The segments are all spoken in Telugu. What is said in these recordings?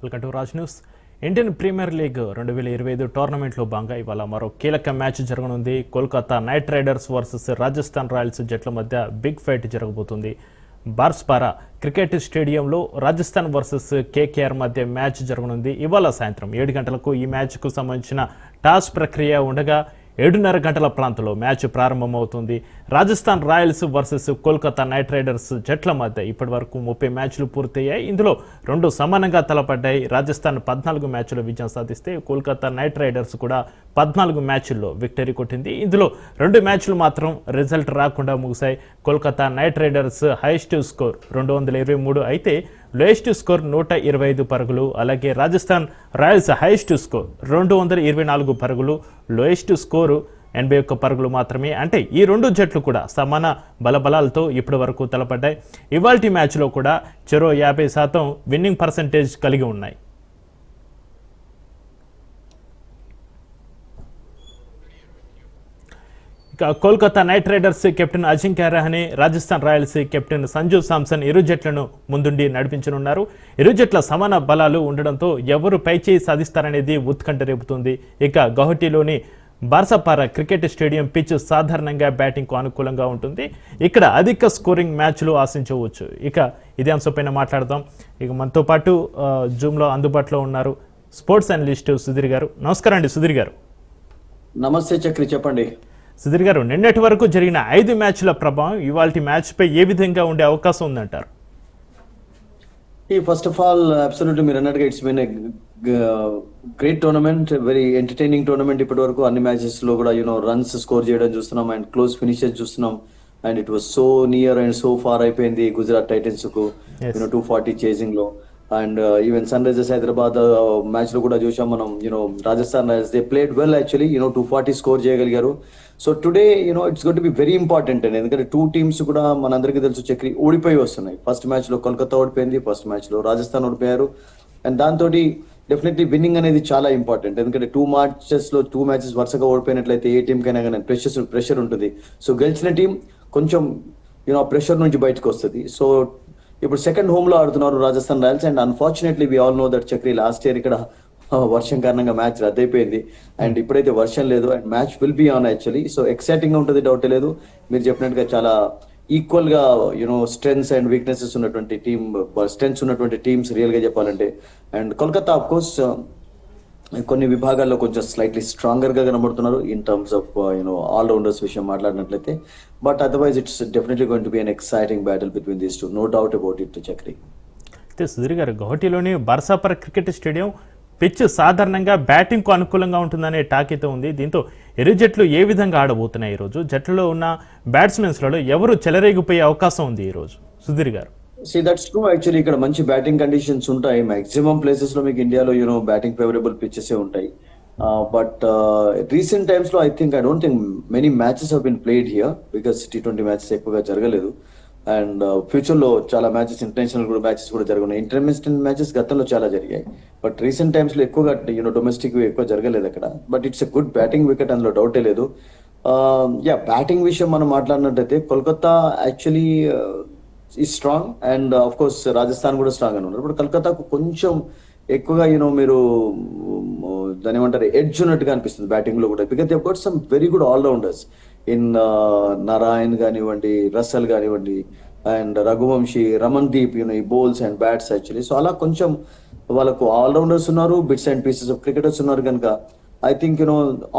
Welcome to Raj news. Indian Premier League 2025 టోర్నమెంట్లో భాగంగా ఇవాళ మరో కీలక మ్యాచ్ జరగనుంది. Kolkata Knight Riders versus Rajasthan Royals జట్ల మధ్య బిగ్ ఫైట్ జరగబోతుంది. బార్స్పారా క్రికెట్ స్టేడియంలో రాజస్థాన్ వర్సెస్ కేకేఆర్ మధ్య మ్యాచ్ జరగనుంది. ఇవాళ సాయంత్రం 7 గంటలకు ఈ మ్యాచ్కు సంబంధించిన టాస్ ప్రక్రియ ఉండగా 7:30 గంటల ప్రాంతంలో మ్యాచ్ ప్రారంభమవుతుంది. Rajasthan Royals versus Kolkata Knight Riders జట్ల మధ్య ఇప్పటి వరకు 30 మ్యాచ్లు పూర్తయ్యాయి. ఇందులో 2 సమానంగా తలపడ్డాయి. రాజస్థాన్ 14 మ్యాచ్లో విజయం సాధిస్తే కోల్కతా నైట్ రైడర్స్ కూడా 14 మ్యాచ్ల్లో విక్టరీ కొట్టింది. ఇందులో 2 మ్యాచ్లు మాత్రం రిజల్ట్ రాకుండా ముగిశాయి. Kolkata Knight riders highest score 223 అయితే లోయెస్ట్ స్కోర్ 125 పరుగులు. అలాగే రాజస్థాన్ రాయల్స్ హైయెస్ట్ స్కోర్ 224 పరుగులు, లోయెస్ట్ స్కోరు 81 పరుగులు మాత్రమే. అంటే ఈ 2 జట్లు కూడా సమాన బలబలాలతో ఇప్పటి వరకు తలపడ్డాయి. ఇవాల్టి మ్యాచ్లో కూడా చెరో 50% విన్నింగ్ పర్సంటేజ్ కలిగి ఉన్నాయి. Kolkata Knight Riders captain Ajinkya Rahane, Rajasthan Royals captain Sanju Samson ఇరు జట్లను ముందుండి నడిపించనున్నారు. ఇరు జట్ల సమాన బలాలు ఉండడంతో ఎవరు పైచేయి సాధిస్తారనేది ఉత్కంఠ రేపుతుంది. ఇక గౌహటిలోని బార్సపారా క్రికెట్ స్టేడియం పిచ్ సాధారణంగా బ్యాటింగ్కు అనుకూలంగా ఉంటుంది. ఇక్కడ అధిక స్కోరింగ్ మ్యాచ్లు ఆశించవచ్చు. ఇక ఇదే అంశంపైన మాట్లాడదాం. ఇక మనతో పాటు జూమ్లో అందుబాటులో ఉన్నారు స్పోర్ట్స్ అనలిస్ట్ సుధీర్ గారు. నమస్కారం అండి సుధీర్ గారు. నమస్తే చక్రి, చెప్పండి. సుధీర్ గారు, నిన్నటి వరకు జరిగిన 5 మ్యాచ్ల ప్రభావం ఇవాల్టి మ్యాచ్పై ఏ విధంగా ఉండే అవకాశం ఉందంటారు? ఫస్ట్ ఆఫ్ ఆల్ అబ్సల్యూట్లీ మీరు అన్నట్టుగా it's been great tournament, very entertaining tournament. ఇప్పటి వరకు అన్ని మ్యాచెస్ లో కూడా రన్స్ స్కోర్ చేయడం చూస్తున్నాం అండ్ క్లోజ్ ఫినిషెస్ చూస్తున్నాం. And it was so near and so far అయిపోయింది గుజరాత్ టైటన్స్ కు 240 చేసింగ్ లో. And even Sunrisers Hyderabad match లో కూడా చూసాం మనం. Rajasthan Royals they played well actually 240 score చేయగలిగారు. So today it's got to be very important అండి, ఎందుకంటే 2 టీమ్స్ కూడా మనందరికీ తెలుసు చక్రి ఓడిపోయి వస్తున్నాయి. ఫస్ట్ మ్యాచ్ లో కోల్కతా ఓడిపోయింది, ఫస్ట్ మ్యాచ్ లో రాజస్థాన్ ఓడిపోయారు. అండ్ దాంతో డెఫినెట్లీ విన్నింగ్ అనేది చాలా ఇంపార్టెంట్, ఎందుకంటే 2 మ్యాచెస్ వరుసగా ఓడిపోయినట్లయితే ఏ టీం కైనా కానీ ప్రెషర్ ఉంటుంది. సో గెలిచిన టీం కొంచెం ప్రెషర్ నుంచి బయటకు వస్తుంది. సో ఇప్పుడు సెకండ్ హోమ్ లో ఆడుతున్నారు Rajasthan Royals. And unfortunately we all know that చక్రి లాస్ట్ ఇయర్ ఇక్కడ వర్షం కారణంగా మ్యాచ్ రద్దయిపోయింది. అండ్ ఇప్పుడైతే వర్షం లేదు and match will be on actually. So exciting గా ఉంటుంది, డౌట్ లేదు. మీరు చెప్పినట్టుగా చాలా ఈక్వల్ గా స్ట్రెంగ్స్ అండ్ వీక్నెసెస్ ఉన్నటువంటి స్ట్రెంగ్స్ ఉన్నటువంటి టీమ్స్ రియల్ గా చెప్పాలంటే. అండ్ కోల్కతా ఆఫ్ కోర్స్ కొన్ని విభాగాల్లో కొంచెం స్లైట్లీ స్ట్రాంగర్ గా కనబడుతున్నారు in terms of all rounders విషయం మాట్లాడినట్లయితే. But otherwise it's definitely going to be an exciting battle between these two, no doubt about it Chakri. అయితే సుధీర్ గారు, గౌహటిలోని బార్సాపర క్రికెట్ స్టేడియం పిచ్ సాధారణంగా బ్యాటింగ్కు అనుకూలంగా ఉంటుందనే టాక్ అయితే ఉంది. దీంతో ఇరు జట్లు ఏ విధంగా ఆడబోతున్నాయి? ఈరోజు జట్లలో ఉన్న బ్యాట్స్మెన్స్లలో ఎవరు చెలరేగిపోయే అవకాశం ఉంది ఈరోజు సుధీర్ గారు? See, that's true actually. ఇక్కడ మంచి బ్యాటింగ్ కండిషన్స్ ఉంటాయి. మాక్సిమం ప్లేసెస్ లో మీకు ఇండియాలో బ్యాటింగ్ ఫేవరబుల్ పిచెస్ ఉంటాయి. బట్ రీసెంట్ టైమ్స్ లో I don't think many matches have been played here because T20 matches ఎక్కువగా జరగలేదు. అండ్ ఫ్యూచర్ లో చాలా మ్యాచెస్ ఇంటర్నేషనల్ కూడా మ్యాచెస్ కూడా జరుగుతున్నాయి. ఇంటర్నేషనల్ మ్యాచెస్ గతంలో చాలా జరిగాయి, బట్ రీసెంట్ టైమ్స్ లో ఎక్కువగా డొమెస్టిక్ ఎక్కువ జరగలేదు అక్కడ. But it's a good batting wicket, అందులో డౌటే లేదు. బ్యాటింగ్ విషయం మనం మాట్లాడినట్టయితే కోల్కతా యాక్చువల్లీ ఈ strong and of course Rajasthan కూడా స్ట్రాంగ్ అని ఉన్నారు. ఇప్పుడు కలకత్తాకు కొంచెం ఎక్కువగా మీరు దాని ఏమంటారు ఎడ్జ్ ఉన్నట్టుగా అనిపిస్తుంది బ్యాటింగ్ లో కూడా, because they got some very good allrounders in Narayan కానివ్వండి, రసల్ కానివ్వండి, and Raghuvanshi, Ramandeep he bowls and bats actually. So అలా కొంచెం వాళ్ళకు ఆల్రౌండర్స్ ఉన్నారు, bits and pieces of cricketers ఉన్నారు కనుక I think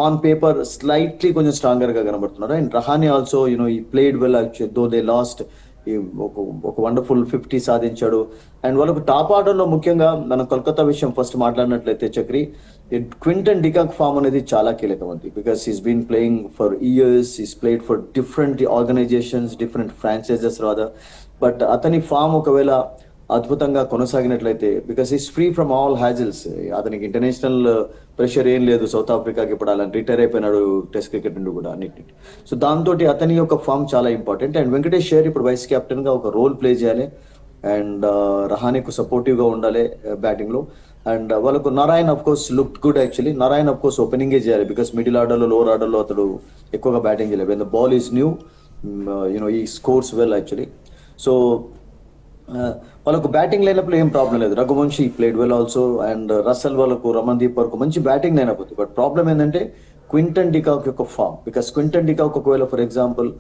on paper slightly కొంచెం స్ట్రాంగర్ గా కనబడుతున్నారు. And Rahane also he played well actually, though they last ఒక వండర్ఫుల్ 50 సాధించాడు. అండ్ వాళ్ళకు టాప్ ఆర్డర్ లో ముఖ్యంగా మన కోల్కతా విషయం ఫస్ట్ మాట్లాడినట్లయితే చక్రి, క్వింటన్ డికాక్ ఫామ్ అనేది చాలా కీలకం ఉంది. Because he's been playing for years, he's played for different organisations, different franchises rather. But అతని ఫామ్ ఒకవేళ అద్భుతంగా కొనసాగినట్లయితే, because he's free from all hassles, అతనికి ఇంటర్నేషనల్ ప్రెషర్ ఏం లేదు. సౌత్ ఆఫ్రికాకి ఇప్పుడు అలా రిటైర్ అయిపోయినాడు టెస్ట్ క్రికెట్ నుండి కూడా అన్నిటి. సో దాంతో అతని యొక్క ఫామ్ చాలా ఇంపార్టెంట్. అండ్ వెంకటేష్ అయ్యర్ ఇప్పుడు వైస్ కెప్టెన్ గా ఒక రోల్ ప్లే చేయాలి అండ్ రహానేకు సపోర్టివ్ గా ఉండాలి బ్యాటింగ్ లో. అండ్ వాళ్ళకు Narayan of course look good actually. Narayan of course ఓపెనింగే చేయాలి, బికాస్ మిడిల్ ఆర్డర్ లో లోవర్ ఆర్డర్ లో అతడు ఎక్కువగా బ్యాటింగ్ చేయలేదు. When the ball is new he scores well actually. So వాళ్ళకు బ్యాటింగ్ లైనప్ లో ఏం ప్రాబ్లం లేదు. Raghuvanshi played well also, and Russell వాళ్ళకు రమన్దీప్ వరకు మంచి బ్యాటింగ్ లైనప్ ఉంది. బట్ ప్రాబ్లం ఏంటంటే క్వింటన్ డికాక్ యొక్క ఫామ్. బికాస్ క్వింటన్ డికాక్ ఒకవేళ for example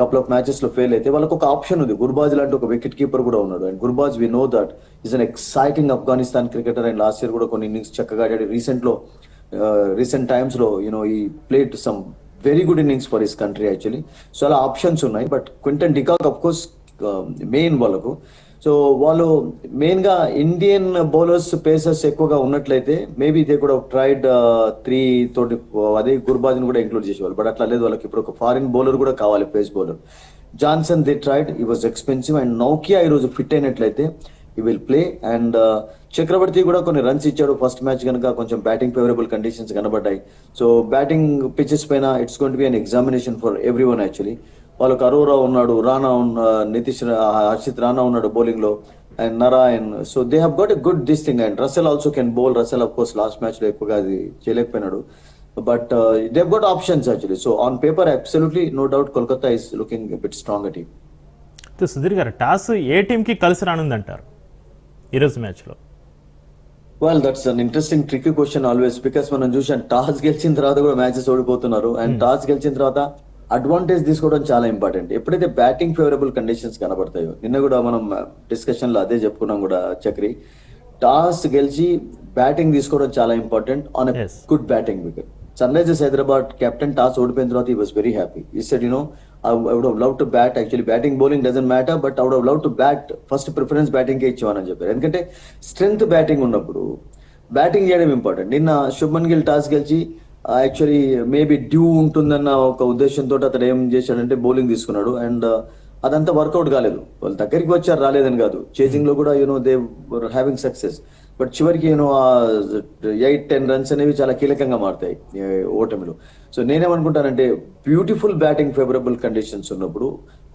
couple of matches లో ఫెయిల్ అయితే వాళ్ళకు ఒక ఆప్షన్ ఉంది. గుర్బాజ్ లాంటి ఒక వికెట్ కీపర్ కూడా ఉన్నాడు. And Gurbaz we know that is an exciting Afghanistan cricketer. And last year కూడా కొన్ని ఇన్నింగ్స్ చక్కగా ఆడాడు. రీసెంట్ టైమ్స్ లో ఈ played some very good innings for his country actually. So అలా ఆప్షన్స్ ఉన్నాయి. But Quinton de Kock of course main వాళ్ళకు. సో వాళ్ళు మెయిన్ గా ఇండియన్ బౌలర్స్ పేసర్స్ ఎక్కువగా ఉన్నట్లయితే మేబీ దే కూడా ట్రైడ్ 3 తోటి అదే గుర్బాజ్ ని కూడా ఇంక్లూడ్ చేసేవాళ్ళు. బట్ అట్లా లేదు. వాళ్ళకి ఇప్పుడు ఒక ఫారిన్ బౌలర్ కూడా కావాలి, pace bowler. Johnson they tried, ఈ వాజ్ ఎక్స్పెన్సివ్. అండ్ నౌకియా ఈ రోజు ఫిట్ అయినట్లయితే ఈ విల్ ప్లే. అండ్ చక్రవర్తి కూడా కొన్ని రన్స్ ఇచ్చాడు ఫస్ట్ మ్యాచ్ కనుక కొంచెం బ్యాటింగ్ ఫేవరబుల్ కండిషన్స్ కనబడ్డాయి. సో బ్యాటింగ్ పిచెస్ పైన it's going to be an examination for everyone actually. వాళ్ళకు అరోరా ఉన్నాడు, హర్షిత్ రాణా ఉన్నాడు బౌలింగ్ లో, and Narayan. So they have got a good this thing. And Russell also can bowl. Russell of course last match లో ఎక్కువగా అది చేయలేకపోయినాడు. But they have got options actually. So on paper absolutely no doubt Kolkata is looking bit strong team. Sudheer garu, toss ఏ టీంకి కలిసి రానుందంటారు ఈరోజు మ్యాచ్లో? Well that's an interesting tricky question always. Because మనం చూసాం టాస్ గెలిచిన తర్వాత కూడా మ్యాచెస్ ఓడిపోతున్నారు. అండ్ టాస్ గెలిచిన తర్వాత అడ్వాంటేజ్ తీసుకోవడం చాలా ఇంపార్టెంట్. ఎప్పుడైతే బ్యాటింగ్ ఫేవరబుల్ కండిషన్స్ కనబడతాయో, నిన్న కూడా మనం డిస్కషన్ లో అదే చెప్పుకున్నాం కూడా చక్రి, టాస్ గెలిచి బ్యాటింగ్ తీసుకోవడం చాలా important on a good batting wicket. Sunrisers Hyderabad captain toss ఓడిపోయిన తర్వాత he was very happy. He said I would have loved to bat. Actually, batting, bowling doesn't matter, but I would have loved to bat. First preference batting కే ఇచ్చేవానని చెప్పారు. ఎందుకంటే స్ట్రెంగ్త్ బ్యాటింగ్ ఉన్నప్పుడు బ్యాటింగ్ చేయడం ఇంపార్టెంట్. నిన్న శుభ్మన్ గిల్ టాస్ గెలిచి యాక్చువల్లీ మేబీ డ్యూ ఉంటుందన్న ఒక ఉద్దేశంతో అతను ఏం చేశాడంటే బౌలింగ్ తీసుకున్నాడు. అండ్ అదంతా వర్కౌట్ కాలేదు. వాళ్ళు దగ్గరికి వచ్చారు, రాలేదని కాదు. చేజింగ్ లో కూడా they were having success. But చివరికి 8-10 రన్స్ అనేవి చాలా కీలకంగా మారుతాయి ఓటమిలో. సో నేనేమనుకుంటానంటే బ్యూటిఫుల్ బ్యాటింగ్ ఫేవరబుల్ కండిషన్స్ ఉన్నప్పుడు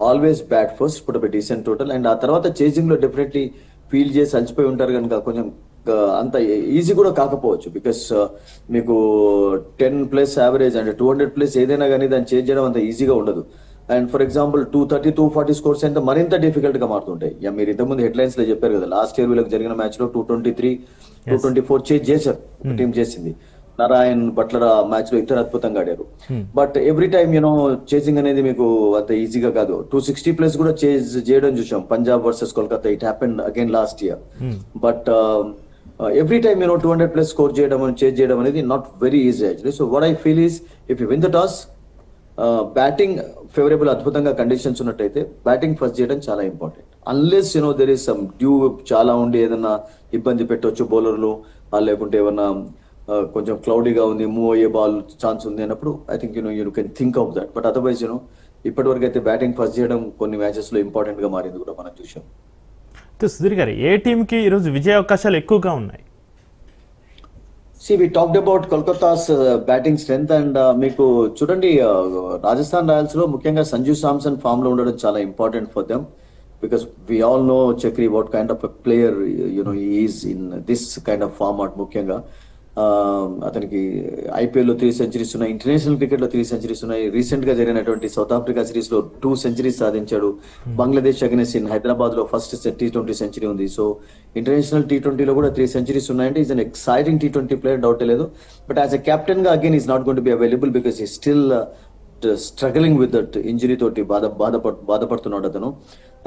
always bat first, put up a decent total. And ఆ తర్వాత చేజింగ్ లో డెఫినెట్లీ ఫీల్ చేసి అలసిపోయి ఉంటారు కనుక కొంచెం అంత ఈజీ కూడా కాకపోవచ్చు. బికాస్ మీకు 10+ యావరేజ్ అంటే 200+ ఏదైనా కానీ దాన్ని చేంజ్ చేయడం అంత ఈజీగా ఉండదు. అండ్ ఫర్ ఎగ్జాంపుల్ 230, 240 స్కోర్స్ అయితే మరింత డిఫికల్ట్ గా మారుతుంటాయి. మీరు ఇంతకుముందు హెడ్లైన్స్ లో చెప్పారు కదా, లాస్ట్ ఇయర్ వీళ్ళకి జరిగిన మ్యాచ్ లో 223, 224 చేంజ్ చేశారు. టీం చేసింది. నారాయణ్, బట్లర్ ఆ మ్యాచ్ లో ఇద్దరు అద్భుతంగా ఆడారు. బట్ ఎవ్రీ టైమ్ చేసింగ్ అనేది మీకు అంత ఈజీగా కాదు. 260+ కూడా చేజ్ చేయడం చూసాం Punjab versus Kolkata. It happened again last year. But every time 200+ score chase చేయడం అనేది not very easy actually. So what I feel is if you win the toss, batting favourable అద్భుతంగా కండిషన్స్ ఉన్నట్టయితే బ్యాటింగ్ ఫస్ట్ చేయడం చాలా important. Unless there is some due చాలా ఉండి ఏదన్నా ఇబ్బంది పెట్టవచ్చు బౌలర్లు, లేకుంటే ఏమన్నా కొంచెం క్లౌడీగా ఉంది, మూవ్ అయ్యే బాల్ ఛాన్స్ ఉంది అన్నప్పుడు I think you can think of that. But otherwise ఇప్పటి వరకు అయితే బ్యాటింగ్ ఫస్ట్ చేయడం కొన్ని మ్యాచెస్ లో ఇంపార్టెంట్ గా మారింది కూడా మనం చూసాం. సుధీర్ గారు, ఏ టీంకి ఈరోజు విజయ అవకాశాలు ఎక్కువగా ఉన్నాయి? See, we talked about Kolkata's batting strength and మీకు చూడండి రాజస్థాన్ రాయల్స్ లో ముఖ్యంగా సంజు సామ్సన్ ఫామ్ లో ఉండడం చాలా important for them. Because we all know చక్రి what kind of a player is in this kind of format. ముఖ్యంగా అతనికి IPL లో 3 సెంచరీస్ ఉన్నాయి, ఇంటర్నేషనల్ క్రికెట్ లో 3 సెంచరీస్ ఉన్నాయి. రీసెంట్ గా జరిగినటువంటి సౌత్ ఆఫ్రికా సిరీస్ లో 2 సెంచరీస్ సాధించాడు. బంగ్లాదేశ్ అగైన్స్ ఇన్ హైదరాబాద్ లో ఫస్ట్ T20 సెంచరీ ఉంది. సో ఇంటర్నేషనల్ T20 లో కూడా 3 సెంచరీస్ ఉన్నాయంటే is an exciting T20 player, doubt లేదు. బట్ యాజ్ ఎ కెప్టెన్ గా again is not going to be available because he still struggling with that injury తోటి బాధపడుతున్నాడు అతను.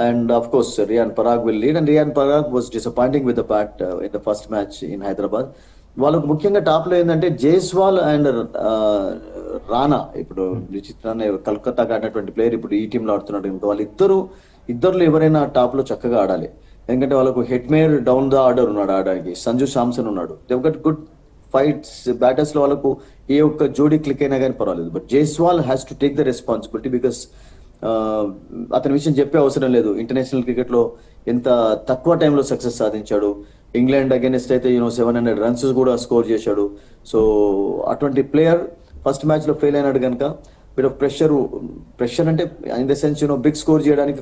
And of course Riyan Parag will lead. And Riyan Parag was disappointing with the bat in the first match in Hyderabad. వాళ్ళకు ముఖ్యంగా టాప్ లో ఏంటంటే జైస్వాల్ అండ్ రాణా. ఇప్పుడు విచిత్రాన్ని కలకత్తాకి ఆడినటువంటి ప్లేయర్ ఇప్పుడు ఈ టీంలో ఆడుతున్నాడు. ఇంకా ఇద్దరులో ఎవరైనా టాప్ లో చక్కగా ఆడాలి. ఎందుకంటే వాళ్ళకు హెడ్మేర్ డౌన్ ద ఆర్డర్ ఉన్నాడు ఆడడానికి, సంజు సామ్సన్ ఉన్నాడు. They gut good fights. Batters లో వాళ్ళకు ఏ ఒక్క జోడీ క్లిక్ అయినా కానీ పర్వాలేదు. But Jaiswal has to take the responsibility because అతని విషయం చెప్పే అవసరం లేదు. ఇంటర్నేషనల్ క్రికెట్ లో ఎంత తక్కువ టైంలో సక్సెస్ సాధించాడు. ఇంగ్లాండ్ అగైనెస్ట్ అయితే 700 రన్స్ కూడా స్కోర్ చేశాడు. సో అటువంటి ప్లేయర్ ఫస్ట్ మ్యాచ్ లో ఫెయిల్ అయినాడు కనుక బిట్ ఆఫ్ ప్రెషర్ అంటే in the sense big score చేయడానికి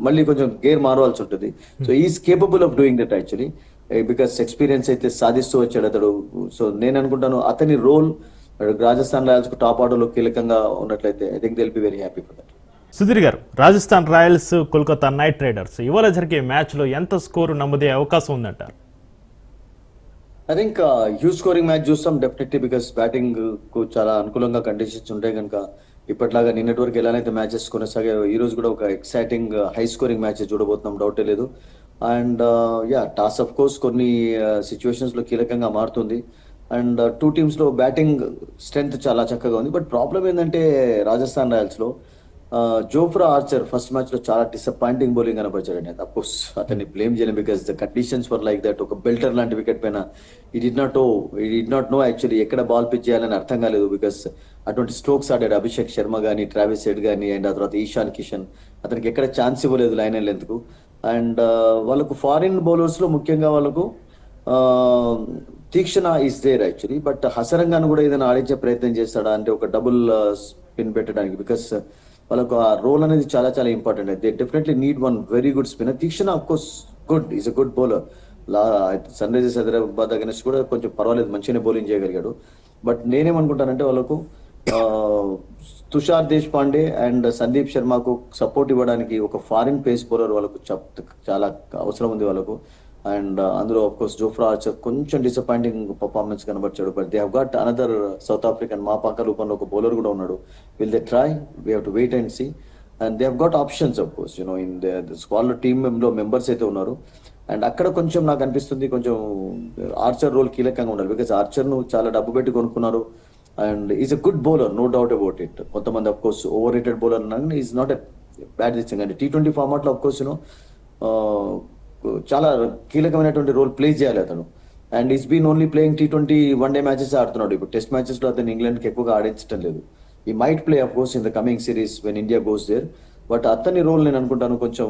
మళ్ళీ కొంచెం గేర్ మారవలసి ఉంటుంది. So is capable of doing that actually because experience అయితే సాధిస్తూ వచ్చాడు అతడు. సో నేను అనుకుంటాను అతని రోల్ రాజస్థాన్ రాయల్స్ కు టాప్ ఆర్డర్ లో కీలకంగా ఉన్నట్లయితే I think they will be very happy for that. Sudheer garu, Rajasthan Royals Kolkata Knight Riders ఇవాళ జరిగే మ్యాచ్లో ఎంత స్కోరు నమ్మదే అవకాశం ఉందంటారు? I think huge scoring match చూస్తాం డెఫినెట్లీ, బికాస్ బ్యాటింగ్ కు చాలా అనుకూలంగా కండిషన్స్ ఉంటాయి కనుక ఇప్పటిలాగా నిన్నటి వరకు ఎలానైతే మ్యాచెస్ కొనసాగే ఈ రోజు కూడా ఒక ఎక్సైటింగ్ హై స్కోరింగ్ మ్యాచెస్ చూడబోతున్నాం, డౌటే లేదు. అండ్ టాస్ ఆఫ్ కోర్స్ కొన్ని సిచ్యువేషన్స్ లో కీలకంగా మారుతుంది. అండ్ టూ టీమ్స్ లో బ్యాటింగ్ స్ట్రెంగ్త్ చాలా చక్కగా ఉంది. బట్ ప్రాబ్లం ఏంటంటే రాజస్థాన్ రాయల్స్ లో జోఫ్రా ఆర్చర్ ఫస్ట్ మ్యాచ్ లో చాలా డిసప్పాయింటింగ్ బౌలింగ్ కనపరిచారండి. అఫ్ కోర్స్ అతన్ని బ్లేమ్ చేయలేం, because the conditions for like that. ఒక బెల్టర్ లాంటి వికెట్ పైన ఈ డి నాట్ నో యాక్చువల్లీ ఎక్కడ బాల్ పిచ్ చేయాలని అర్థం కాలేదు, బికాస్ అటువంటి స్ట్రోక్స్ ఆడాడు అభిషేక్ శర్మ కానీ, ట్రావిస్ హెడ్ కానీ, అండ్ ఆ తర్వాత ఈశాన్ కిషన్. అతనికి ఎక్కడ ఛాన్స్ ఇవ్వలేదు లైన్ అండ్ లెంత్ కు. అండ్ వాళ్ళకు ఫారిన్ బౌలర్స్ లో ముఖ్యంగా వాళ్ళకు తీక్షణ ఈస్ దేర్ యాక్చువల్లీ. బట్ హసరంగాను కూడా ఏదైనా ఆడించే ప్రయత్నం చేస్తాడా అంటే ఒక డబుల్ స్పిన్ పెట్టడానికి, బికాస్ వాళ్ళకు ఆ రోల్ అనేది చాలా చాలా important. They definitely need one very good spinner. Theekshana of course good, he's a good bowler. Sunrisers Hyderabad against కూడా కొంచెం పర్వాలేదు, మంచిగానే బౌలింగ్ చేయగలిగాడు. బట్ నేనేమనుకుంటానంటే వాళ్ళకు తుషార్ దేశ్ పాండే అండ్ సందీప్ శర్మకు సపోర్ట్ ఇవ్వడానికి ఒక ఫారిన్ పేస్ బౌలర్ వాళ్ళకు చాలా అవసరం ఉంది వాళ్ళకు. అండ్ అందులో ఆఫ్ కోర్స్ జోఫ్రా ఆర్చర్ కొంచెం డిసప్పాయింటింగ్ పర్ఫార్మెన్స్ కనబర్చాడు. But they have got another South African Maphaka రూపంలో ఒక బౌలర్ కూడా ఉన్నాడు. Will they try? We have to wait and see. And they have got options of course in the squad team లో మెంబర్స్ అయితే ఉన్నారు. అండ్ అక్కడ కొంచెం నాకు అనిపిస్తుంది కొంచెం ఆర్చర్ రోల్ కీలకంగా ఉండాలి, బికాస్ ఆర్చర్ ను చాలా డబ్బు పెట్టి కొనుక్కున్నారు. And is a good bowler, no doubt about it. కొంతమంది of course over rated bowler is not a bad thing. అంటే T20 ఫార్మాట్ లో ఆఫ్ కోర్స్ చాలా కీలకమైనటువంటి రోల్ ప్లే చేయాలి అతను. And he's been only playing T20 one day matches ఆడుతున్నాడు. ఇప్పుడు టెస్ట్ మ్యాచెస్ లో అతను ఇంగ్లాండ్ కి ఎక్కువగా ఆడించడం లేదు. He might play of course in the coming series when India goes there. But అతని రోల్ నేను అనుకుంటాను కొంచెం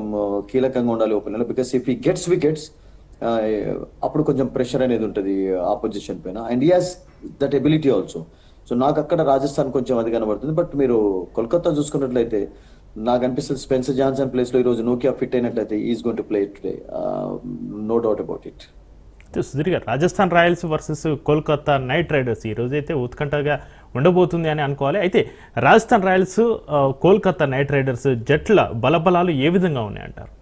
కీలకంగా ఉండాలి opener, because if he gets wickets అప్పుడు కొంచెం ప్రెషర్ అనేది ఉంటుంది ఆపోజిషన్ పైన. And he has that ability also. So నాకు అక్కడ రాజస్థాన్ కొంచెం అది కనబడుతుంది. బట్ మీరు కోల్కతా చూసుకున్నట్లయితే నాకు అనిపిస్తుంది స్పెన్సర్ జాన్సన్ ప్లేస్ లో ఈ రోజు నోకియా ఫిట్ అయినట్లయితే is going to play today, no doubt about it. Sudheer garu, Rajasthan Royals versus Kolkata Knight Riders ఈ రోజైతే ఉత్కంఠగా ఉండబోతుంది అని అనుకోవాలి. అయితే Rajasthan Royals Kolkata Knight Riders జట్ల బలబలాలు ఏ విధంగా ఉన్నాయంటారు?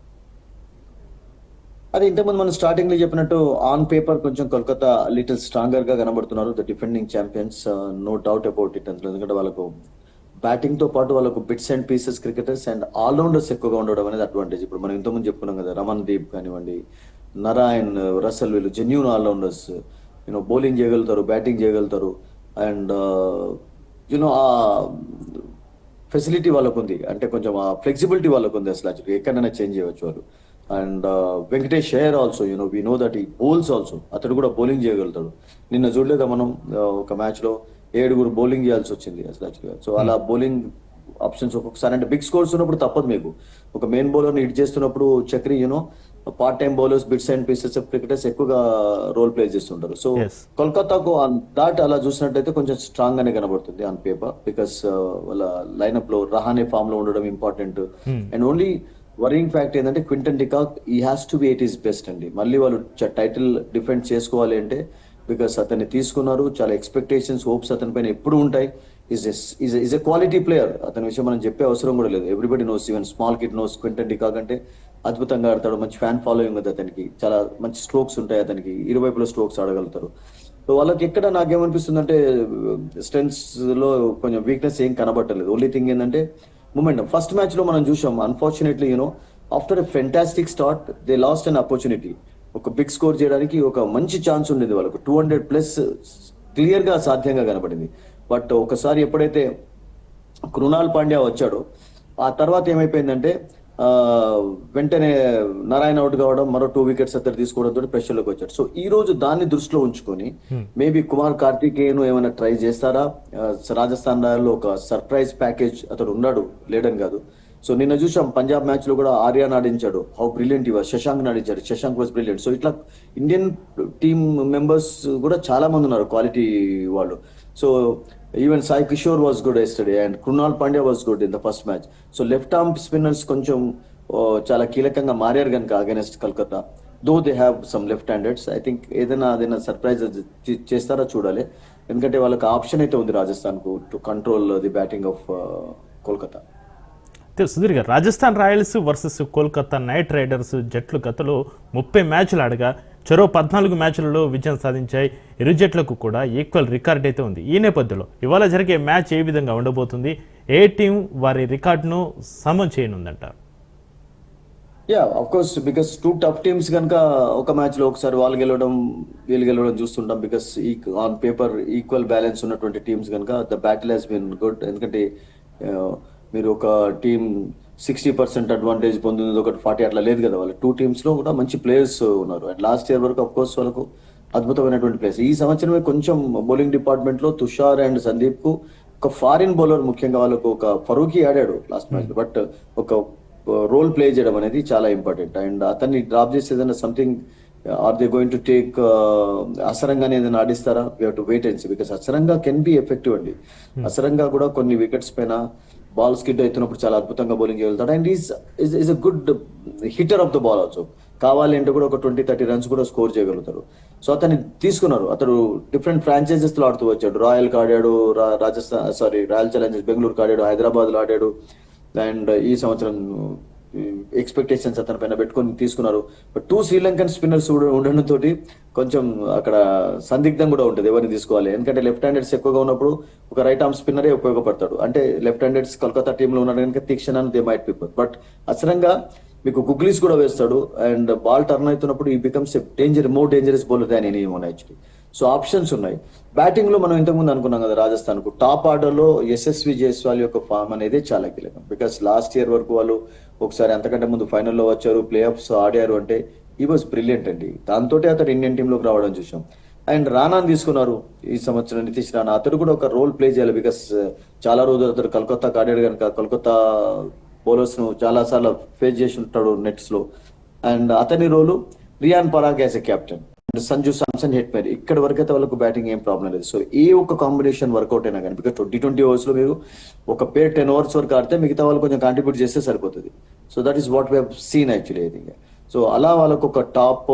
అదే ఇంతకుముందు మనం స్టార్టింగ్ లో చెప్పినట్టు ఆన్ పేపర్ కొంచెం కోల్కతా లిటిల్ స్ట్రాంగర్ గా కనబడుతున్నారు, the defending champions, no doubt about it. అందులో ఎందుకంటే వాళ్ళకు బ్యాటింగ్ తో పాటు వాళ్ళకు bits and pieces cricketers and allrounders ఎక్కువగా ఉండడం అనేది అడ్వాంటేజ్. ఇప్పుడు మనం ఇంతకుముందు చెప్పుకున్నాం కదా, రమన్ దీప్ కానివ్వండి, నారాయణ్, రసల్, వీళ్ళు జెన్యూన్ ఆల్రౌండర్స్. బౌలింగ్ చేయగలుగుతారు, బ్యాటింగ్ చేయగలుగుతారు. అండ్ ఆ ఫెసిలిటీ వాళ్ళకు ఉంది, అంటే కొంచెం ఆ ఫ్లెక్సిబిలిటీ వాళ్ళకు ఉంది. అసలు యాక్చువల్లీ ఎక్కడైనా చేంజ్ చేయవచ్చు వాళ్ళు. And Venkatesh Iyer also we know that he bowls also, అతడు కూడా బౌలింగ్ చేయగలుగుతాడు. నిన్న చూడలేదా మనం ఒక మ్యాచ్ లో 7 బౌలింగ్ చేయాల్సి వచ్చింది అసలు యాక్చువల్గా. సో అలా బౌలింగ్ ఆప్షన్స్ ఒక్కొక్కసారి అంటే బిగ్ స్కోర్స్ ఉన్నప్పుడు తప్పదు మీకు. ఒక మెయిన్ బౌలర్ ని హిట్ చేస్తున్నప్పుడు Chakri part time bowlers, bits and pieces of cricketers ఎక్కువగా రోల్ ప్లే చేస్తుంటారు. సో కోల్కతాకు దాట్ అలా చూసినట్టయితే కొంచెం స్ట్రాంగ్ గానే కనబడుతుంది ఆన్ పేపర్, బికాస్ వాళ్ళ లైనప్ లో రహానే ఫామ్ లో ఉండడం important. And only worrying fact ఏంటంటే క్వింటన్ డికాక్ ఈ has to be at is best అండి. మళ్ళీ వాళ్ళు టైటిల్ డిఫెండ్ చేసుకోవాలి అంటే, బికాస్ అతన్ని తీసుకున్నారు, చాలా ఎక్స్పెక్టేషన్స్, హోప్స్ అతని పైన ఎప్పుడు ఉంటాయి. ఈజ్ ఎ క్వాలిటీ ప్లేయర్, అతని విషయం మనం చెప్పే అవసరం కూడా లేదు. Everybody knows, even small kid knows Quinton de అంటే అద్భుతంగా ఆడతాడు, మంచి ఫ్యాన్ ఫాలోయింగ్ ఉంది అతనికి, చాలా మంచి స్ట్రోక్స్ ఉంటాయి అతనికి, ఇరువైపులో స్ట్రోక్స్ ఆడగలుగుతారు. సో వాళ్ళకి ఎక్కడ నాకేమనిపిస్తుంది అంటే స్ట్రెంగ్స్ లో కొంచెం వీక్నెస్ ఏం కనబట్టలేదు. ఓన్లీ థింగ్ ఏంటంటే మూమెంటం. ఫస్ట్ మ్యాచ్ లో మనం చూసాం, unfortunately after a fantastic start they last an opportunity. ఒక బిగ్ స్కోర్ చేయడానికి ఒక మంచి ఛాన్స్ ఉండేది వాళ్ళకు, 200+ క్లియర్ గా సాధ్యంగా కనబడింది. బట్ ఒకసారి ఎప్పుడైతే కృణాల్ పాండ్యా వచ్చాడో ఆ తర్వాత ఏమైపోయిందంటే వెంటనే నారాయణ అవుట్ కావడం, మరో 2 వికెట్స్ అతను తీసుకోవడంతో ప్రెషర్లోకి వచ్చాడు. సో ఈ రోజు దాన్ని దృష్టిలో ఉంచుకొని మేబీ కుమార్ కార్తికేయన్ ఏమైనా ట్రై చేస్తారా? రాజస్థాన్ రాయల్లో ఒక సర్ప్రైజ్ ప్యాకేజ్ అతడు ఉన్నాడు, లేడని కాదు. సో నిన్న చూసాం పంజాబ్ మ్యాచ్ లో కూడా Aryan ఆడించాడు, how brilliant he was. Shashank ఆడించాడు, శశాంక్ వాజ్ బ్రిలియంట్. సో ఇట్లా ఇండియన్ టీమ్ మెంబర్స్ కూడా చాలా మంది ఉన్నారు క్వాలిటీ వాళ్ళు. So even Sai Kishore was good yesterday and Krunal Pandya was good in the first match. So left arm spinners కొంచెం చాలా కీలకంగా మారారు కనుక against Calcutta, though they have some left handeds. I think ఏదైనా సర్ప్రైజ్ చేస్తారా చూడాలి, ఎందుకంటే వాళ్ళకి ఆప్షన్ అయితే ఉంది రాజస్థాన్ కు to control the batting of Kolkata. Sudheer garu, Rajasthan Royals versus Kolkata Knight riders జట్లు గతలో 30 మ్యాచ్లు ఆడగా చెరో 14 మ్యాచ్లలో విజయం సాధించాయి. ఇరు జట్లకు కూడా ఈక్వల్ రికార్డ్ అయితే ఉంది. ఈ నేపథ్యంలో ఇవాళ జరిగే మ్యాచ్ ఏ విధంగా ఉండబోతుంది? ఏ టీం వారి రికార్డును సమం చేయనుందంటారు? Yeah, of course, because two tough teams కనుక ఒక మ్యాచ్ లో ఒకసారి వాళ్ళు గెలవడం వీళ్ళు గెలవడం చూస్తుంటాం. Because on paper equal balance ఉన్నటువంటి టీమ్స్ కనుక the battle has been good. ఎందుకంటే మీరు ఒక టీం 60% అడ్వాంటేజ్ పొందింది, ఒకటి 40 అట్లా లేదు కదా. వాళ్ళ టూ టీమ్స్ లో కూడా మంచి ప్లేయర్స్ ఉన్నారు. అండ్ లాస్ట్ ఇయర్ వరకు ఆఫ్ కోర్స్ వాళ్ళకు అద్భుతమైనటువంటి ప్లేయర్స్. ఈ సంవత్సరమే కొంచెం బౌలింగ్ డిపార్ట్మెంట్ లో తుషార్ అండ్ సందీప్ కు ఒక ఫారిన్ బౌలర్, ముఖ్యంగా వాళ్ళకు ఒక ఫరూకీ ఆడాడు లాస్ట్ మ్యాచ్, బట్ ఒక రోల్ ప్లే చేయడం అనేది చాలా ఇంపార్టెంట్. అండ్ అతన్ని డ్రాప్ చేసి ఏదైనా something are they going to take అసరంగానే ఏదైనా ఆడిస్తారా? We have to wait and see, because Hasaranga can be effective అండి. అసరంగా కూడా కొన్ని వికెట్స్ పైన బాల్ స్కిడ్ అవుతున్నప్పుడు చాలా అద్భుతంగా బౌలింగ్ చేయగలుగుతాడు. And is a good hitter of the ball also. కావాలి అంటే కూడా ఒక 20-30 రన్స్ కూడా స్కోర్ చేయగలుగుతారు. సో అతన్ని తీసుకున్నారు. అతడు డిఫరెంట్ ఫ్రాంచైజెస్ లో ఆడుతూ వచ్చాడు. రాయల్ కి ఆడాడు, రాయల్ ఛాలెంజర్స్ బెంగళూరుకి ఆడాడు, హైదరాబాద్ లో ఆడాడు. అండ్ ఈ సంవత్సరం ఎక్స్పెక్టేషన్స్ అతని పైన పెట్టుకొని తీసుకున్నారు. బట్ 2 శ్రీలంకన్ స్పిన్నర్స్ ఉండడం తోటి కొంచెం అక్కడ సందిగ్ధం కూడా ఉంటుంది ఎవరిని తీసుకోవాలి. ఎందుకంటే లెఫ్ట్ హ్యాండెడ్స్ ఎక్కువగా ఉన్నప్పుడు ఒక రైట్ ఆర్మ్ స్పిన్నరే ఉపయోగపడతాడు. అంటే లెఫ్ట్ హ్యాండెడ్స్ కోల్కతా టీంలో ఉన్నాడు కనుక తీక్షణ దే మైట్ పీపుల్. బట్ అసలంగా మీకు గుగ్లీస్ కూడా వేస్తాడు. అండ్ బాల్ టర్న్ అవుతున్నప్పుడు ఈ becomes more dangerous bowler than any one actually. So options ఉన్నాయి. బ్యాటింగ్ లో మనం ఇంతకుముందు అనుకున్నాం కదా, రాజస్థాన్ కు టాప్ ఆర్డర్ లో యశస్వి జైస్వాల్ యొక్క ఫామ్ అనేది చాలా కీలకం. బికాస్ లాస్ట్ ఇయర్ వరకు వాళ్ళు ఒకసారి అంతకంటే ముందు ఫైనల్లో వచ్చారు, ప్లే ఆఫ్స్ ఆడారు. అంటే ఈ వాజ్ బ్రిలియంట్ అండి. దాంతో అతడు ఇండియన్ టీమ్ లోకి రావడం చూసాం. అండ్ రానాని తీసుకున్నారు ఈ సంవత్సరం, నితీష్ రాణా. అతడు కూడా ఒక రోల్ ప్లే చేయాలి. బికాస్ చాలా రోజులు అతడు కోల్కతాకి ఆడాడు కనుక కోల్కతా బౌలర్స్ ను చాలా సార్లు ఫేస్ చేసి ఉంటాడు నెట్స్ లో. అండ్ అతని role Riyan Parag as a captain and Sanju Samson Hetmyer. ఇక్కడ వరకు అయితే వాళ్ళకు బ్యాటింగ్ ఏం ప్రాబ్లం లేదు. సో ఏ ఒక్క కాంబినేషన్ వర్కౌట్ అయినా కానీ, బికాస్ 20 ఓవర్స్ లో మీరు ఒక పేర్ 10 ఓవర్స్ వరకు ఆడితే మిగతా వాళ్ళు కొంచెం కాంట్రిబ్యూట్ చేస్తే సరిపోతుంది. So that is what we have seen actually I think. So అలా వాళ్ళకు ఒక టాప్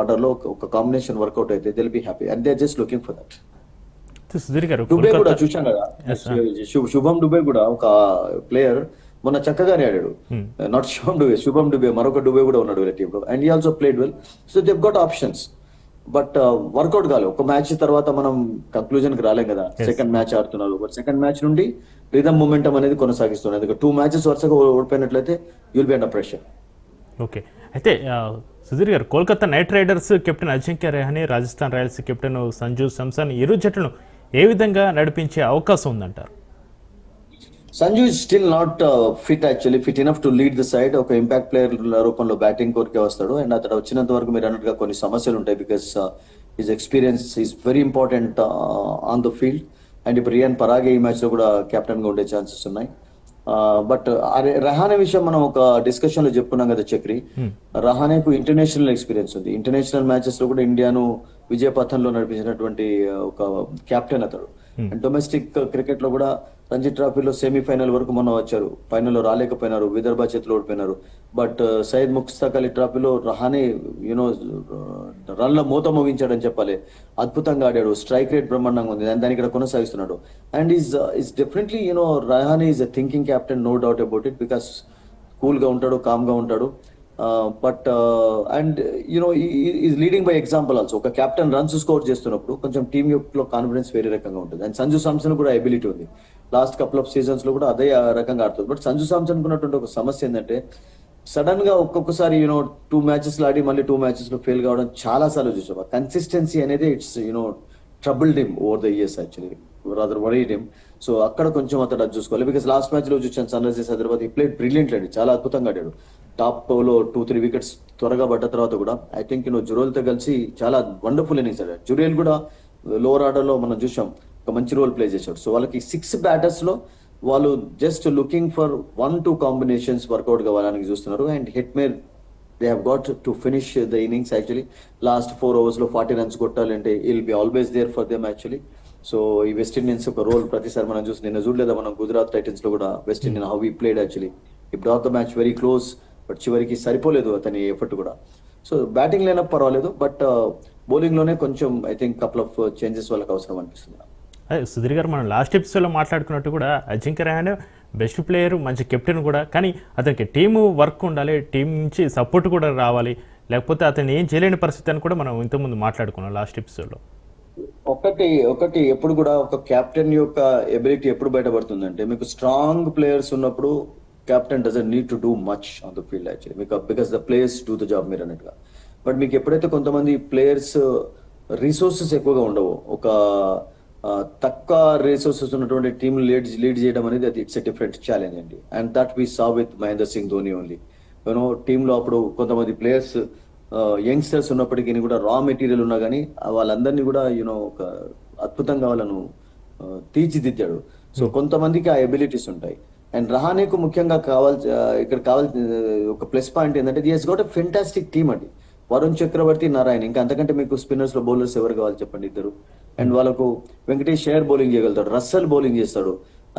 ఆర్డర్ లో ఒక కాంబినేషన్ వర్కౌట్ అయితే they'll be happy and they are just looking for that. Sudheer garu, Dube కూడా చూసాం కదా, శుభం డుబే కూడా ఒక ప్లేయర్ మొన్న చక్కగానే ఆడాడు. నాట్ శుభం డుబే, మరొక డుబే కూడా ఉన్నాడు వీళ్ళ టీంలో. And he also played well. So they got options. But work out కాలేదు. ఒక మ్యాచ్ తర్వాత మనం కంక్లూజన్ కి రాలేం కదా. సెకండ్ మ్యాచ్ ఆడుతున్నారు, బట్ సెకండ్ మ్యాచ్ నుండి రిథమ్ మూమెంటం అనేది కొనసాగిస్తున్నారు. ఎందుకంటే 2 మ్యాచెస్ వరుసగా ఓడిపోయినట్లయితే you'll be under pressure. Okay, అయితే Sudheer garu, Kolkata Knight Riders captain Ajinkya Rahane, Rajasthan Royals captain Sanju Samson ఇరు జట్లను ఏ విధంగా నడిపించే అవకాశం ఉందంటారు? Sanju is still not fit actually, fit enough to lead the side. ఒక ఇంపాక్ట్ ప్లేయర్ రూపంలో బ్యాటింగ్ కోర్కే వస్తాడు. అండ్ అతడు వచ్చినంత వరకు మీరు అన్నట్టుగా కొన్ని సమస్యలు ఉంటాయి. Because his experience is very important on the field. And ఇప్పుడు రియాన్ పరాగే ఈ మ్యాచ్ లో కూడా కెప్టెన్ గా ఉండే ఛాన్సెస్ ఉన్నాయి. బట్ రహానే విషయం మనం ఒక డిస్కషన్ లో చెప్పుకున్నాం కదా చక్రి. రహానేకు ఇంటర్నేషనల్ ఎక్స్పీరియన్స్ ఉంది. ఇంటర్నేషనల్ మ్యాచెస్ లో కూడా ఇండియాను విజయపథంలో నడిపించినటువంటి ఒక కెప్టెన్ అతడు. అండ్ డొమెస్టిక్ క్రికెట్ లో కూడా రంజీ ట్రోఫీలో సెమీఫైనల్ వరకు మొన్న వచ్చారు. ఫైనల్లో రాలేకపోయినారు, విదర్భ చేతిలో ఓడిపోయినారు. బట్ సయ్యద్ ముస్తక్ అలీ ట్రోఫీలో రహానే రన్ల మూత మోగించాడని చెప్పాలి. అద్భుతంగా ఆడాడు. స్ట్రైక్ రేట్ బ్రహ్మాండంగా ఉంది. దాన్ని ఇక్కడ కొనసాగిస్తున్నాడు. And he's definitely Rahane is a thinking captain, no doubt about it. Because cool గా ఉంటాడు, కామ్ గా ఉంటాడు. But and is leading by example also. ఒక కెప్టెన్ రన్స్ స్కోర్ చేస్తున్నప్పుడు కొంచెం టీమ్ యొక్క కాన్ఫిడెన్స్ వేరే రకంగా ఉంటుంది. అండ్ సంజు సామ్సన్ కూడా ఎబిలిటీ ఉంది. లాస్ట్ కపుల్ ఆఫ్ సీజన్స్ లో కూడా అదే రకంగా ఆడుతుంది. బట్ సంజు సామ్సన్ ఉన్నటువంటి ఒక సమస్య ఏంటంటే సడన్ గా ఒక్కొక్కసారి 2 మ్యాచెస్ ఆడి మళ్ళీ 2 మ్యాచెస్ లో ఫెయిల్ కావడం చాలా సార్లు చూసాం. కన్సిస్టెన్సీ అనేది it's troubled him over the years actually, rather worried him. So అక్కడ కొంచెం అతడు అది చూసుకోవాలి. బికాస్ లాస్ట్ మ్యాచ్ లో చూసాను సన్ రైజర్స్ హైదరాబాద్, ఈ ప్లేడ్ బ్రిలియంట్ అండి, చాలా అద్భుతంగా ఆడాడు. టాప్ లో 2-3 వికెట్స్ త్వరగా పడ్డ తర్వాత కూడా ఐ థింక్ జురేల్ తో కలిసి చాలా వండర్ఫుల్ ఇన్నింగ్స్ ఆడాడు. జురేల్ కూడా లోవర్ ఆర్డర్ లో మనం చూసాం ఒక మంచి రోల్ ప్లే చేశాడు. సో వాళ్ళకి 6 బ్యాటర్స్ లో వాళ్ళు just looking for 1-2 combinations work out కావాలని చూస్తున్నారు. And Hetmyer they have got to finish the innings actually. Last 4 overs లో 40 runs కొట్టాలంటే he'll be always there for them actually. So ఈ వెస్ట్ ఇండియన్స్ ఒక రోల్ ప్రతిసారి మనం చూసి నిన్న చూడలేదా మనం గుజరాత్ టైటన్స్ లో కూడా West Indian how he played actually. ఈ brought the match very close, but చివరికి సరిపోలేదు అతని ఎఫర్ట్ కూడా. సో బ్యాటింగ్ లైనప్ పర్వాలేదు, బట్ బౌలింగ్ లోనే కొంచెం I think couple of changes వాళ్ళకి అవసరం అనిపిస్తుంది. అదే సుధీర్ గారు, మనం లాస్ట్ ఎపిసోడ్లో మాట్లాడుకున్నట్టు కూడా అజింక్య రహానే బెస్ట్ ప్లేయర్, మంచి కెప్టెన్ కూడా. కానీ అతనికి టీము వర్క్ ఉండాలి, టీం నుంచి సపోర్ట్ కూడా రావాలి, లేకపోతే అతను ఏం చేయలేని పరిస్థితి అని కూడా మనం ఇంతకుముందు మాట్లాడుకున్నాం లాస్ట్ ఎపిసోడ్లో. ఒకటి ఎప్పుడు కూడా ఒక కెప్టెన్ యొక్క ఎబిలిటీ ఎప్పుడు బయటపడుతుందంటే, మీకు స్ట్రాంగ్ ప్లేయర్స్ ఉన్నప్పుడు captain doesn't need to do much on the field actually, మీకు because the players do the job మీరు అన్నట్టుగా. బట్ మీకు ఎప్పుడైతే కొంతమంది ప్లేయర్స్ రిసోర్సెస్ ఎక్కువగా ఉండవు, ఒక తక్కువ రిసోర్సెస్ ఉన్నటువంటి టీమ్ లీడ్ చేయడం అనేది అది ఇట్స్ ఎ డిఫరెంట్ ఛాలెంజ్ అండి. And that we saw with Mahender Singh Dhoni only. You know టీంలో అప్పుడు కొంతమంది ప్లేయర్స్ యంగ్స్టర్స్ ఉన్నప్పటికీ కూడా రా మెటీరియల్ ఉన్నా కానీ వాళ్ళందరినీ కూడా యూనో ఒక అద్భుతంగా వాళ్ళను తీర్చిదిద్దాడు. సో కొంతమందికి ఆ ఎబిలిటీస్ ఉంటాయి. అండ్ రహానేకు ముఖ్యంగా ఇక్కడ కావాల్సిన ఒక ప్లస్ పాయింట్ ఏంటంటే he has got a fantastic team అండి. వరుణ్ చక్రవర్తి, నారాయణ, ఇంకా అంతకంటే మీకు స్పిన్నర్స్ లో బౌలర్స్ ఎవరు కావాలి చెప్పండి, ఇద్దరు. అండ్ వాళ్ళకు వెంకటేష్ అయ్యర్ బౌలింగ్ చేయగలుగుతాడు, రస్సెల్ బౌలింగ్ చేస్తాడు,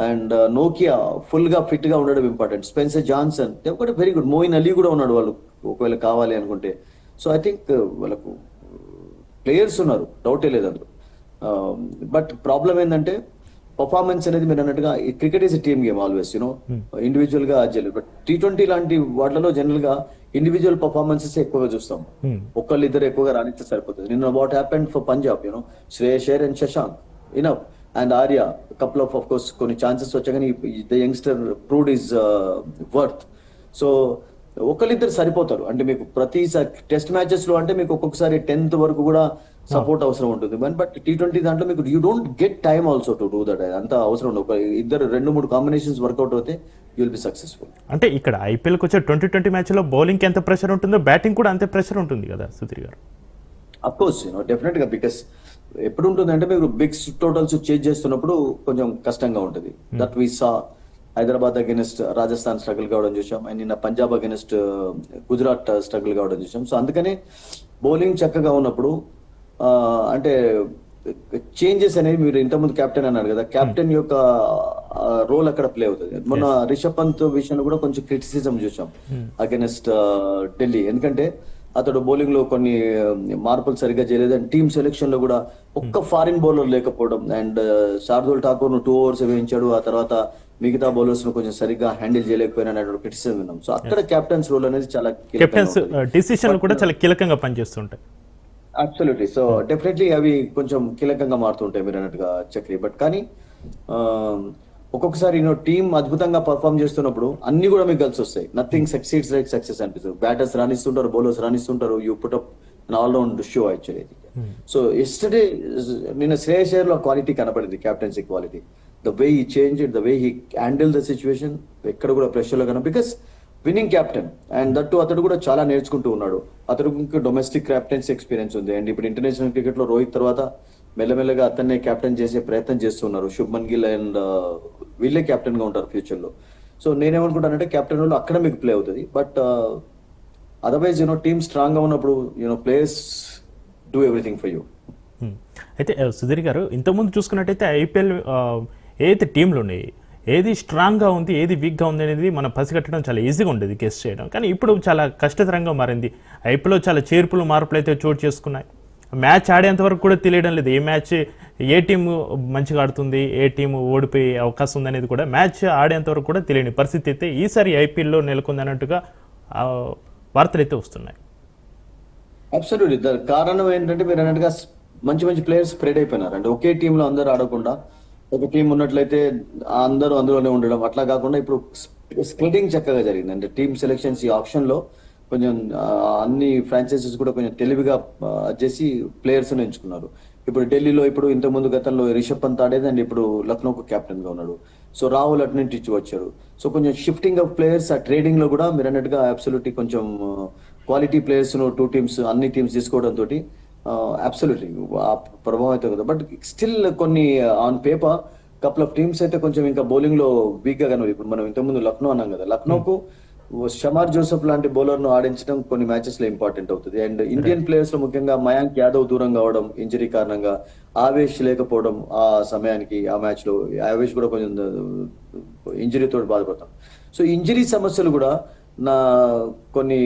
అండ్ నోకియా ఫుల్ గా ఫిట్ గా ఉండడం ఇంపార్టెంట్, స్పెన్సర్ జాన్సన్ ఒకటి వెరీ గుడ్, మోయిన్ అలీ కూడా ఉన్నాడు వాళ్ళు ఒకవేళ కావాలి అనుకుంటే. సో ఐ థింక్ వాళ్ళకు ప్లేయర్స్ ఉన్నారు, డౌటే లేదు అందులో. బట్ ప్రాబ్లం ఏంటంటే పర్ఫార్మెన్స్ అనేది మీరు అన్నట్టుగా cricket is a team game always, you know individual గా చేయలేదు. బట్ T20 లాంటి వాటిలో జనరల్ గా ఇండివిజువల్ పర్ఫార్మెన్సెస్ ఎక్కువగా చూస్తాం, ఒక్కళ్ళు ఇద్దరు ఎక్కువగా రాణిస్తే సరిపోతుంది. నిన్న what happened for Punjab, you know Shreyas Iyer and Shashank enough, and Arya couple of course కొన్ని ఛాన్సెస్ వచ్చా కానీ the youngster proved is worth. So ఒకళ్ళిద్దరు సరిపోతారు అంటే మీకు ప్రతిసారి టెస్ట్ మ్యాచెస్ లో అంటే మీకు ఒక్కొక్కసారి 10th వరకు కూడా సపోర్ట్ అవసరం ఉంటుంది. బట్ T20 దాంట్లో మీకు you don't get time also to do that, అంత అవసరం ఉండదు. ఒక ఇద్దరు 2-3 కాంబినేషన్స్ వర్కౌట్ అవుతే యూ విల్ బి సక్సెస్ఫుల్. అంటే ఇక్కడ ఐపీఎల్కి వచ్చే 2020 మ్యాచ్లో బౌలింగ్కి ఎంత ప్రెషర్ ఉంటుందో బ్యాటింగ్ కూడా అంతే ప్రెషర్ ఉంటుంది కదా సుధీర్ గారు? అఫ్ కోర్స్ యూనో డెఫినెట్ గా, బికాస్ ఎప్పుడు ఉంటుంది అంటే మీరు బిగ్ టోటల్స్ చేంజ్ చేస్తున్నప్పుడు కొంచెం కష్టంగా ఉంటుంది. That we saw Hyderabad against Rajasthan struggle కావడం చూసాం, అండ్ నిన్న పంజాబ్ అగెనిస్ట్ గుజరాత్ స్ట్రగుల్ కావడం చూసాం. సో అందుకనే బౌలింగ్ చక్కగా ఉన్నప్పుడు అంటే చేంజెస్ అనేది, మీరు ఇంతకుముందు కెప్టెన్ అన్నారు కదా, కెప్టెన్ యొక్క రోల్ అక్కడ ప్లే అవుతుంది. మొన్న రిషబ్ పంత్ విషయంలో కూడా కొంచెం క్రిటిసిజం చూసాం అగెనిస్ట్ ఢిల్లీ, ఎందుకంటే అతడు బౌలింగ్ లో కొన్ని మార్పులు సరిగ్గా చేయలేదు, అండ్ టీమ్ సెలెక్షన్ లో కూడా ఒక్క ఫారిన్ బౌలర్ లేకపోవడం, అండ్ శార్దుల్ ఠాకూర్ ను 2 overs వేయించాడు, ఆ తర్వాత మిగతా బౌలర్స్ ను కొంచెం సరిగ్గా హ్యాండిల్ చేయలేకపోయినా క్రిటిసిజం విన్నాం. సో అక్కడ కెప్టెన్స్ రోల్ అనేది చాలా కెప్టెన్స్ డిసిషన్లు కూడా చాలా కీలకంగా పనిచేస్తుంటాయి. అబ్సల్యూట్లీ. సో డెఫినెట్లీ అవి కొంచెం కీలకంగా మారుతుంటాయి మీరు అన్నట్టుగా చక్రి. బట్ కానీ ఒక్కొక్కసారి టీం అద్భుతంగా పర్ఫామ్ చేస్తున్నప్పుడు అన్ని కూడా మీకు కలిసి వస్తాయి. నథింగ్ సక్సీడ్స్ లైక్ సక్సెస్ అనిపిస్తుంది. బ్యాటర్స్ రాణిస్తుంటారు, బౌలర్స్ రాణిస్తుంటారు, you put up all round show actually. So yesterday నిన్న శ్రేయస్ అయ్యర్ లో క్వాలిటీ కనపడింది, captaincy quality, the way he change it, the way he handle the situation, ఎక్కడ కూడా ప్రెషర్ లో కన్నా, because winning captain and that అతడు కూడా చాలా నేర్చుకుంటూ ఉన్నాడు. అతడు ఇంకా డొమెస్టిక్ కెప్టెన్సీ ఎక్స్పీరియన్స్ ఉంది, అండ్ ఇప్పుడు ఇంటర్నేషనల్ క్రికెట్ లో రోహిత్ తర్వాత మెల్లమెల్లగా అతన్నే కెప్టెన్ చేసే ప్రయత్నం చేస్తున్నారు. శుభ్మన్ గిల్ అండ్ వీళ్ళే కెప్టెన్ గా ఉంటారు ఫ్యూచర్ లో. సో నేనేమనుకుంటానంటే కెప్టెన్ రోల్ అక్కడ మీకు ప్లే అవుతుంది. బట్ అదర్వైజ్ టీమ్ స్ట్రాంగ్ గా ఉన్నప్పుడు players do everything for you. అయితే సుధీర్ గారు, ఇంతకుముందు చూసుకున్నట్టయితే ఐపీఎల్ ఏదైతే టీంలు ఉన్నాయి, ఏది స్ట్రాంగ్గా ఉంది, ఏది వీక్గా ఉంది అనేది మనం పసిగట్టడం చాలా ఈజీగా ఉండేది గెస్ చేయడం. కానీ ఇప్పుడు చాలా కష్టతరంగా మారింది. ఐపీఎల్లో చాలా చేర్పులు మార్పులు అయితే చోటు చేసుకున్నాయి. మ్యాచ్ ఆడేంత వరకు కూడా తెలియడం లేదు, ఏ మ్యాచ్ ఏ టీము మంచిగా ఆడుతుంది, ఏ టీము ఓడిపోయే అవకాశం ఉంది అనేది కూడా మ్యాచ్ ఆడేంత వరకు కూడా తెలియని పరిస్థితి అయితే ఈసారి ఐపీఎల్లో నెలకొంది అన్నట్టుగా వార్తలు అయితే వస్తున్నాయి. అబ్సల్యూట్లీ. కారణం ఏంటంటే మీరు అన్నట్టుగా మంచి మంచి ప్లేయర్స్ స్ప్రెడ్ అయిపోయినారు. అంటే ఒకే టీంలో అందరూ ఆడకుండా ఒక టీం ఉన్నట్లయితే అందరూ అందులోనే ఉండడం, అట్లా కాకుండా ఇప్పుడు స్ప్లిటింగ్ చక్కగా జరిగింది. అంటే టీమ్ సెలెక్షన్స్ ఈ ఆప్షన్ లో కొంచెం అన్ని ఫ్రాంచైజీస్ కూడా కొంచెం తెలివిగా చేసి ప్లేయర్స్ ఎంచుకున్నారు. ఇప్పుడు ఢిల్లీలో ఇప్పుడు ఇంతకుముందు గతంలో రిషబ్ పంత్ ఆడేది, అండ్ ఇప్పుడు లక్నోకు కెప్టెన్ గా ఉన్నాడు. సో రాహుల్ అటు నుంచి ఇచ్చి వచ్చాడు. సో కొంచెం షిఫ్టింగ్ ఆఫ్ ప్లేయర్స్ ఆ ట్రేడింగ్ లో కూడా మీరు అన్నట్టుగా అబ్సల్యూట్లీ కొంచెం క్వాలిటీ ప్లేయర్స్ 2 teams అన్ని టీమ్స్ తీసుకోవడం తోటి అబ్సల్యూట్లీ ఆ ప్రభావం అయితే కదా. బట్ స్టిల్ కొన్ని on paper couple of teams అయితే కొంచెం ఇంకా బౌలింగ్ లో వీక్ గా కనబడి, ఇప్పుడు మనం ఇంతకుముందు లక్నో అన్నాం కదా, లక్నోకు షమార్ జోసెఫ్ లాంటి బౌలర్ ను ఆడించడం కొన్ని మ్యాచెస్ లో ఇంపార్టెంట్ అవుతుంది. అండ్ ఇండియన్ ప్లేయర్స్ లో ముఖ్యంగా మయాంక్ యాదవ్ దూరం కావడం ఇంజరీ కారణంగా, ఆవేష్ లేకపోవడం ఆ సమయానికి ఆ మ్యాచ్ లో, ఆవేష్ కూడా కొంచెం ఇంజరీతో బాధపడతాం. సో ఇంజరీ సమస్యలు కూడా కొన్ని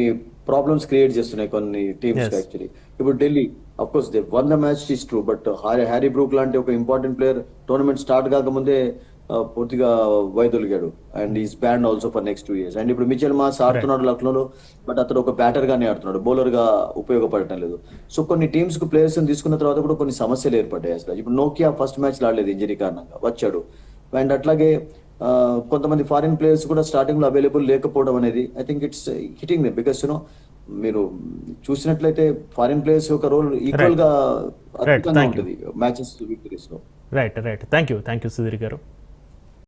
ప్రాబ్లమ్స్ క్రియేట్ చేస్తున్నాయి కొన్ని టీమ్స్ యాక్చువల్లీ. ఇప్పుడు Delhi of course they won the match is true, but Harry Brook లాంటి ఒక ఇంపార్టెంట్ ప్లేయర్ టోర్నమెంట్ స్టార్ట్ కాకముందే పూర్తిగా వైదొలిగాడు and he's banned also for next 2 years. And ఇప్పుడు మిచెల్ మాస్ ఆడుతున్నాడు లక్నోలో, బట్ అతను ఒక బ్యాటర్ గానే ఆడుతున్నాడు, బౌలర్ గా ఉపయోగపడటం లేదు. సో కొన్ని టీమ్స్ కు ప్లేయర్స్ తీసుకున్న తర్వాత కూడా కొన్ని సమస్యలు ఏర్పడ్డాయి అసలు. ఇప్పుడు నోకియా ఫస్ట్ మ్యాచ్ ఆడలేదు ఇంజరీ కారణంగా, వచ్చాడు. అండ్ అట్లాగే కొంతమంది ఫారిన్ ప్లేయర్స్ కూడా స్టార్టింగ్ లో అవైలబుల్ లేకపోవడం అనేది I think it's hitting they, because మీరు చూసినట్లయితే ఫారిన్ ప్లేయర్స్ యొక్క రోల్ ఈక్వల్ గా అద్భుతంగా Thank you. ఉంటుంది మ్యాచెస్ విక్టరీస్ లో. రైట్ థ్యాంక్ యూ సుధీర్ గారు.